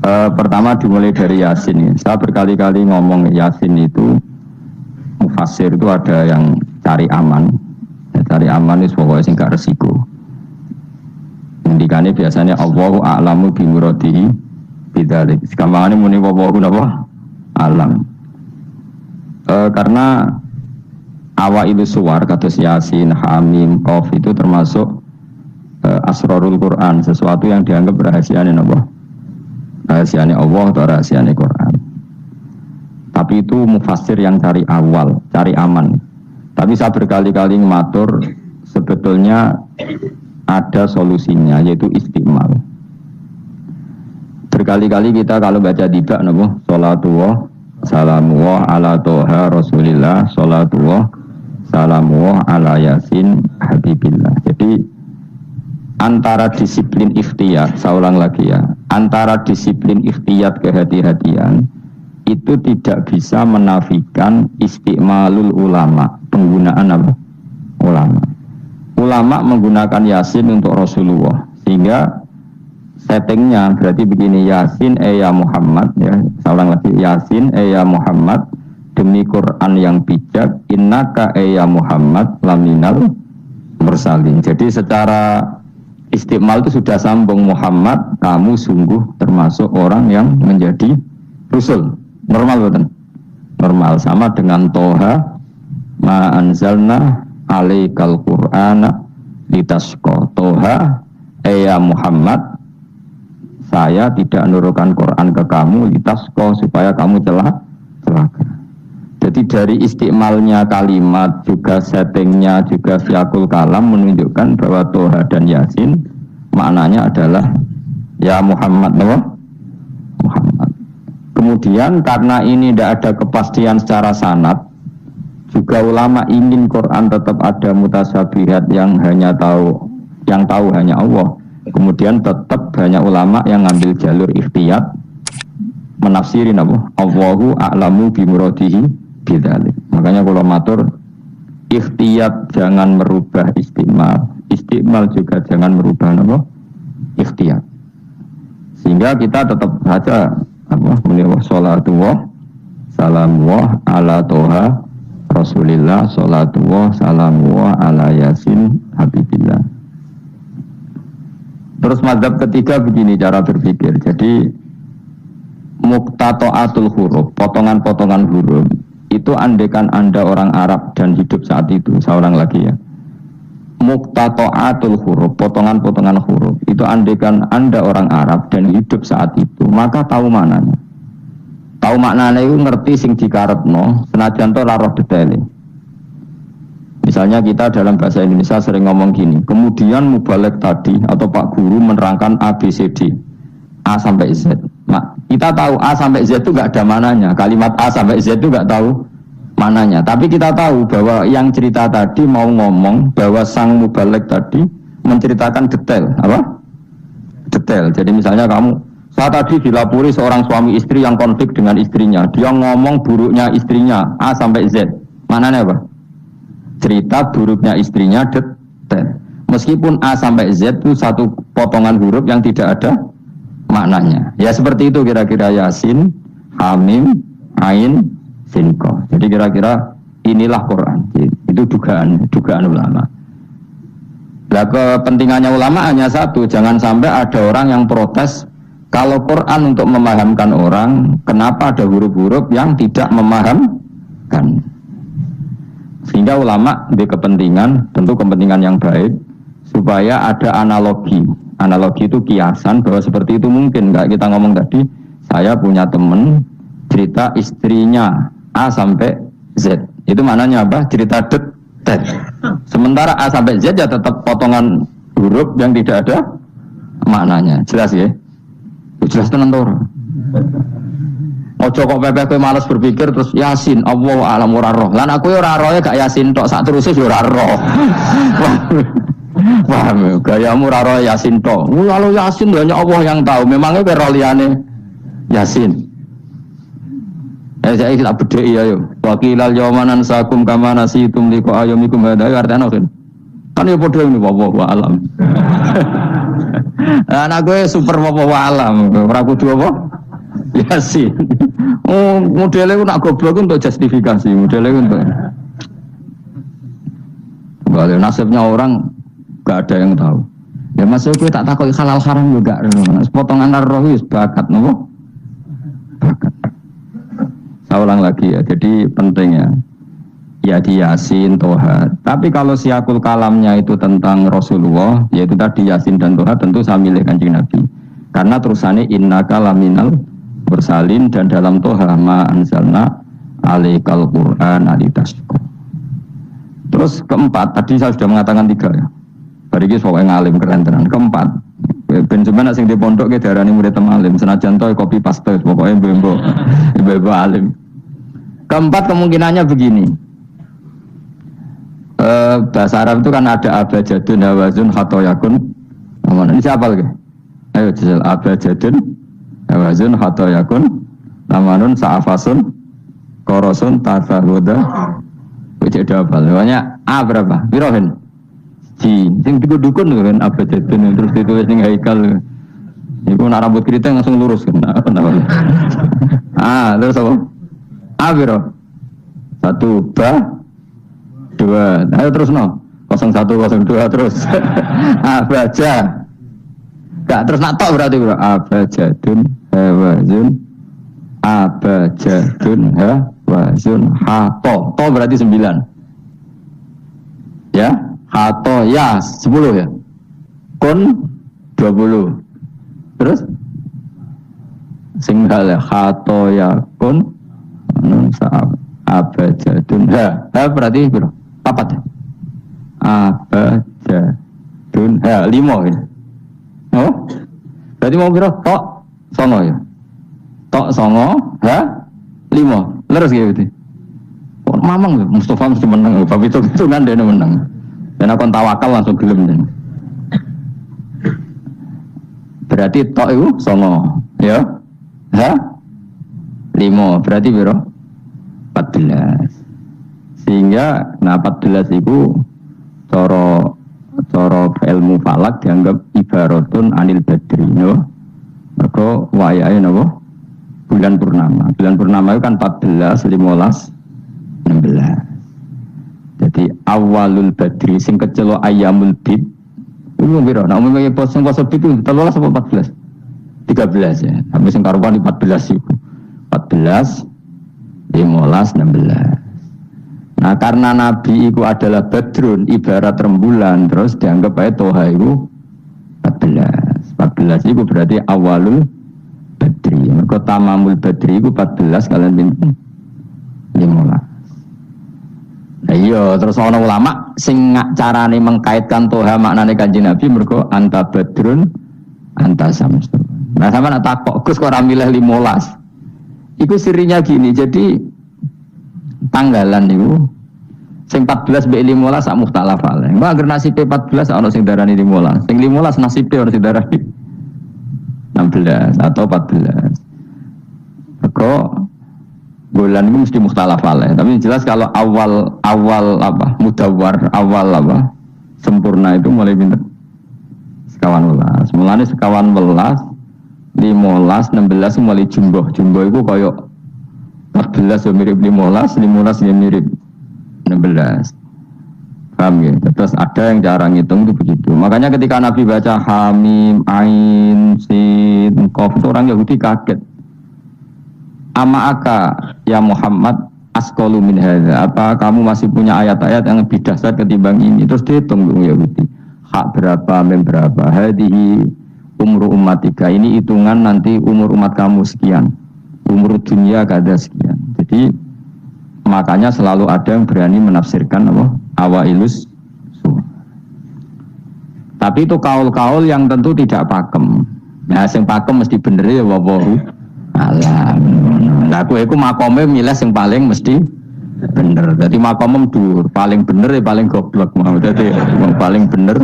Pertama dimulai dari Yasin. Saya berkali-kali ngomong Yasin itu mufassir itu ada yang cari aman. Ya, cari aman itu pokoknya sing gak resiko. Indikane biasanya Allahu a'lamu bi muradihi bidzalik. Sekamane muni Allahu napa? Alam. Karena awailu suwar kados Yasin, Hamim, Qaf itu termasuk asrarul Quran, sesuatu yang dianggap rahasiane napa? Rahasiane Allah atau rahasiane Quran. Tapi itu mufassir yang cari awal, cari aman. Tapi saya berkali-kali ngematur sebetulnya ada solusinya, yaitu istiqmal. Berkali-kali kita kalau baca tiba napa? Salatullah salamullah ala toha rasulillah salatullah salamullah ala yasin habibillah. Jadi antara disiplin ikhtiyat, saya ulang lagi ya, antara disiplin ikhtiyat kehati-hatian itu tidak bisa menafikan istiqmalul ulama, penggunaan apa? Ulama. Ulama menggunakan yasin untuk Rasulullah, sehingga settingnya berarti begini, Yasin ya Muhammad, ya saya ulang lagi, Yasin ya Muhammad demi Quran yang bijak, innaka ya Muhammad laminal mursalin. Jadi secara istiqmal itu sudah sambung, Muhammad kamu sungguh termasuk orang yang menjadi Rasul. Normal betul? Normal, sama dengan Toha ma anzalna alaikal qur'ana litasqa. Toha ya Muhammad, saya tidak menurunkan Quran ke kamu litasqa, supaya kamu celaka. Jadi dari istiqmalnya kalimat, juga settingnya, juga siakul kalam menunjukkan bahwa Toha dan Yasin maknanya adalah ya Muhammad, Muhammad. Kemudian karena ini tidak ada kepastian secara sanad, juga ulama ingin Quran tetap ada mutasyabihat yang tahu hanya Allah. Kemudian tetap banyak ulama yang ngambil jalur ikhtiyat menafsirin apa? Allahu a'lamu bi muradihi bidzalik. Makanya kalau matur ikhtiyat jangan merubah istiqmal, istiqmal juga jangan merubah apa? Ikhtiyat. Sehingga kita tetap baca apa? Menilai salatullah salamullah ala toha rasulillah salatullah salamullah ala yasin habibillah. Terus mazhab ketiga begini cara berpikir. Jadi muqtata'atul huruf, potongan-potongan huruf itu andekan Anda orang Arab dan hidup saat itu, saya ulang lagi ya. Muqtata'atul huruf, potongan-potongan huruf itu andekan Anda orang Arab dan hidup saat itu, maka tahu mananya. Tahu maknanya itu ngerti sing dikarepno, senajan to ora roh detaile. Misalnya kita dalam bahasa Indonesia sering ngomong gini, kemudian mubalek tadi atau Pak Guru menerangkan A, B, C, D, A sampai Z. Nah, kita tahu A sampai Z itu nggak ada mananya. Kalimat A sampai Z itu nggak tahu mananya. Tapi kita tahu bahwa yang cerita tadi mau ngomong bahwa sang mubalek tadi menceritakan detail, apa? Detail. Jadi misalnya saya tadi dilapori seorang suami istri yang konflik dengan istrinya. Dia ngomong buruknya istrinya A sampai Z. Mananya apa? Cerita buruknya istrinya detail. Meskipun A sampai Z itu satu potongan huruf yang tidak ada maknanya. Ya seperti itu kira-kira Yasin, Hamim, Ain, Sin, Qaf. Jadi kira-kira inilah Quran. Itu dugaan ulama. Nah, kepentingannya ulama hanya satu, jangan sampai ada orang yang protes kalau Quran untuk memahamkan orang, kenapa ada huruf-huruf yang tidak memahamkan? Sehingga ulama di kepentingan, tentu kepentingan yang baik, supaya ada analogi. Analogi itu kiasan bahwa seperti itu mungkin. Enggak, kita ngomong tadi, saya punya teman cerita istrinya A sampai Z. Itu maknanya apa? Cerita detail. Sementara A sampai Z ya tetap potongan huruf yang tidak ada maknanya. Jelas ya? Jelas tenan to. Ojo kok pepe kowe malas berpikir terus Yasin Allahu a'lam ora roh. Lan aku ora roh gak Yasin tok, sak terus yo ora roh. Paham, gayamu ora roh Yasin tok. Kalau Yasin hanya Allah yang tahu. Memangnya kowe roh liyane Yasin. Saya tak bedheki ayo. Waqilal yawmanan sakum kama nasitum liqa ayyamikum hadza artane kan. Kan yo padha ini wallahu a'lam. Anak gue super apa alam, ora kudu apa? Yasin. Oh, modelnya ku nak goblok untuk justifikasi, modelnya untuk. Balik nasibnya orang gak ada yang tahu. Ya masih gue tak takut halal haram juga. Potongan roh wis bakat nopo. Bakat. Saya ulang lagi ya. Jadi pentingnya ya di Yasin, Toha. Tapi kalau siakul kalamnya itu tentang Rasulullah, yaitu tadi Yasin dan Toha, tentu saya milih Kanjeng Nabi. Karena terusannya innaka laminal bersalin dan dalam Toha ma anzalna alaikal Qur'an alitasqa. Terus keempat, tadi saya sudah mengatakan 3 ya. Bariki pokoknya ngalim keren tenan. Keempat, ben sampeyan sing di pondok ke darani murid alim, senajan to copy paste pokoknya ibu alim. Keempat kemungkinannya begini. Bahasa Arab itu kan ada abajadun, hawazun, khatoyakun. Ini siapa lagi? Ayo jajal abajadun, hawazun, khatoyakun, lamanun, sa'afasun, korosun, tafahuda. Jadi apa? Banyak A berapa? Birohin. Sing dukun kan abajadun terus ditulis ning haikal. Iku nak rambut keriting langsung lurus kan. Terus apa? A biro. 1 ba 2. Ayo terus no. 0102 terus. Baca. Enggak terus nak tok berarti bro. Abajadun hawazun abajadun hawazun hato. To berarti 9. Ya, hato ya 10 ya. Kun 20. Terus sing hal hato ya kun abajadun berarti bro. Papat ya? Abajadun 5 ya? Oh? Berarti mau kira tok songo ya? Tok songo 5 leres gitu. Mamang Mustafa mesti menang, bab itu kan dia menang. Dan aku tawakal langsung gelem dan. Berarti tok itu songo ya? 5 berarti bro 14. Sehingga 14 itu coro ilmu falak dianggap ibaratun anil badri no? Maka wayahe napa? Bulan purnama. Bulan purnama itu kan 14, 15, 16. Jadi awalul badri sing kecelo ayamul bid. Itu piro? Nek umumnya poso bid itu 13 apa 14? 13 ya. Sampai sing karuan di 14 itu. 14, 15, 16. Nah karena Nabi itu adalah badrun ibarat rembulan terus dianggap aja Toha itu 14 itu berarti awalul badri. Maka tamamul badri itu 14 kalian pinten 15. Nah iya terus ana ulama sing carane mengkaitkan Toha maknane Kanjeng Nabi mergo anta badrun anta samsun. Nah sama nak takok Gus kok ora milih 15. Iku sirinya gini jadi tanggalan itu sing 14 mbek 15 sak mukhtalaf ale. Mbak agar nasibe 14 ana sing darani 15. Sing 15 nasibe ana sing darani 16 atau 14. Maka bulan itu mesti mukhtalaf ale. Tapi jelas kalau awal apa? Mudawwar, awal apa? Sempurna itu mulai pinter. Sekawan welas. Mulane sekawan welas 15, 16 mulai jumbo. Jumbo itu koyok 14 yang mirip 15 yang mirip 16. Paham ya? Terus ada yang cara ngitung itu begitu. Makanya ketika Nabi baca Hamim, Ain, Sin, Qaf itu orang Yahudi kaget. Ama'aka ya Muhammad asqalu min hadza. Apa kamu masih punya ayat-ayat yang lebih dasar ketimbang ini? Terus dihitung dong Yahudi. Hak berapa, mem berapa. Hadihi umur umatika. Ini hitungan nanti umur umat kamu sekian. Umur dunia kada sekian. Jadi makanya selalu ada yang berani menafsirkan apa? Awailus. Tapi itu kaul-kaul yang tentu tidak pakem. Nah, yang pakem mesti bener ya wallahu alam. Nah, aku makome milih yang paling mesti bener. Jadi makome dhuwur, paling bener ya paling goblok mau. Jadi paling bener.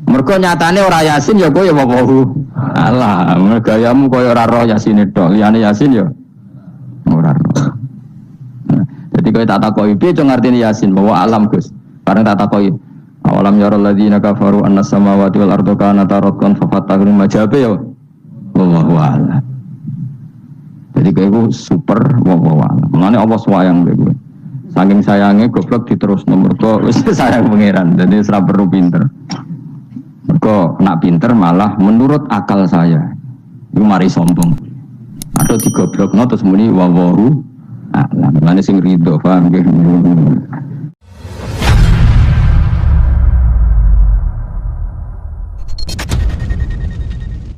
Mergo nyatane ora Yasin ya kowe ya wallahu alam. Gayamu koyo ora roh Yasin tok, liyane Yasin ya ora roh. Jadi kowe tak takoki piye cung artine Yasin bahwa alam Gus. Bareng tak takoki Awalam yara alladziina kafaru anna samawati wal arda kanata ratqan fafataqnahuma jabe ya. Wallahu a'lam. Jadi kayak super wallahu a'lam. Mulane Allah sayang kowe. Saking sayangnya goblok diterusno mergo wis sayang pangeran. Jadi ora perlu pinter. Mergo nak pinter malah menurut akal saya. Iku mari sombong. Atau digoblokno terus muni wallahu a'lam. Mulane sing rido paham nggih.